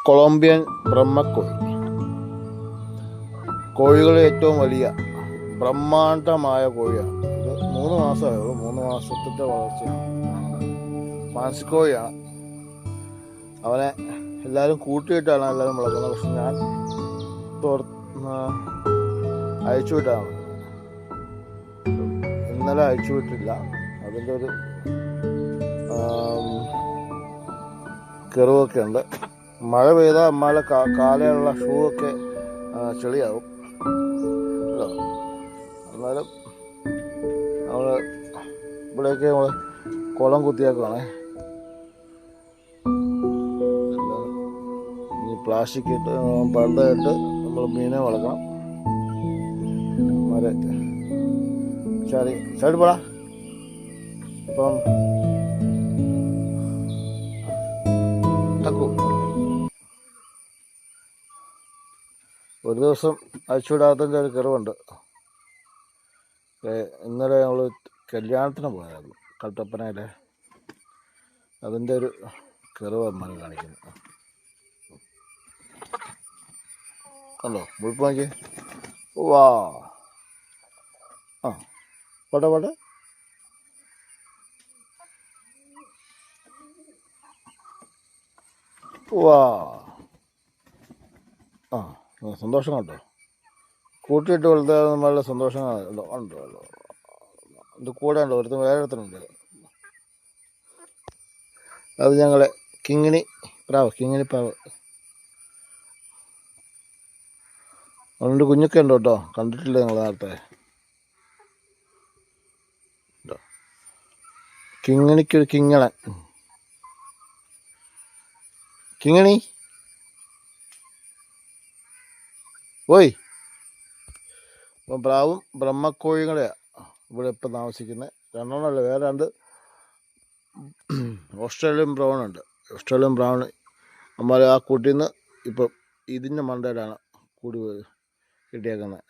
Colombian ബ്രഹ്മക്കോഴി. കോഴികളിൽ ഏറ്റവും വലിയ ബ്രഹ്മാണ്ഡമായ കോഴിയാണ് ഇത്. 3 മാസമായുള്ളൂ. 3 മാസത്തിൻ്റെ വളർച്ചയാണ്. ഫാൻസിക്കോഴിയാണ്. അവനെ എല്ലാവരും കൂട്ടിയിട്ടാണ് എല്ലാവരും വളർത്തുന്നത്. പക്ഷെ ഞാൻ അയച്ചുവിട്ടാണ്. ഇന്നലെ അയച്ചുവിട്ടില്ല. അതിൻ്റെ ഒരു കെറുവൊക്കെ ഉണ്ട്. മഴ പെയ്താൽ അമ്മാലെ കാലയുള്ള ഷൂ ഒക്കെ ചെളിയാവും. എന്നാലും നമ്മൾ ഇവിടെയൊക്കെ നമ്മൾ കുളം കുത്തിയാക്കുവാണേ. ഈ പ്ലാസ്റ്റിക് ഇട്ട് പണ്ടയിട്ട് നമ്മൾ മീനെ വളർക്കണം. മരെ ചാടി പോടാ. ഇപ്പം ഒരു ദിവസം അയച്ചുവിടാത്തതിൻ്റെ ഒരു കുറവുണ്ട്. ഇന്നലെ ഞങ്ങൾ കല്യാണത്തിന് പോയായിരുന്നു കട്ടപ്പനയിലെ. അതിൻ്റെ ഒരു കുറവ് അമ്മ കാണിക്കുന്നു. കണ്ടോ മുഴുപ്പ് നോക്കി. വാ ആ പോട്ടെ. വാ ആ സന്തോഷം കേട്ടോ. കൂട്ടിയിട്ട് വളർത്താൻ നല്ല സന്തോഷം ഉണ്ടോ. ഇത് കൂടെ ഉണ്ടോ ഒരുത്തം വേറെ ഒരുത്തനുണ്ട്. അത് ഞങ്ങളെ കിങ്ങിണി പ്രാവ്. അതുകൊണ്ട് കുഞ്ഞൊക്കെ ഉണ്ടോ കേട്ടോ. കണ്ടിട്ടില്ല നിങ്ങൾ നേരത്തെ. കിങ്ങിണിക്കൊരു കിങ്ങണൻ. കിങ്ങിണി ഓയ്. ഇപ്പം പ്രാവും ബ്രഹ്മക്കോഴികളെയാണ് ഇവിടെ ഇപ്പം താമസിക്കുന്നത്. 2 എണ്ണമല്ല, വേറെ 2 ഓസ്ട്രേലിയൻ ബ്രൗൺ ഉണ്ട്. ഓസ്ട്രേലിയൻ ബ്രൗൺ നമ്മൾ ആ കൂട്ടിൽ നിന്ന് ഇപ്പം ഇതിൻ്റെ മണ്ടയിലാണ് കൂടി കിട്ടിയേക്കുന്നത്.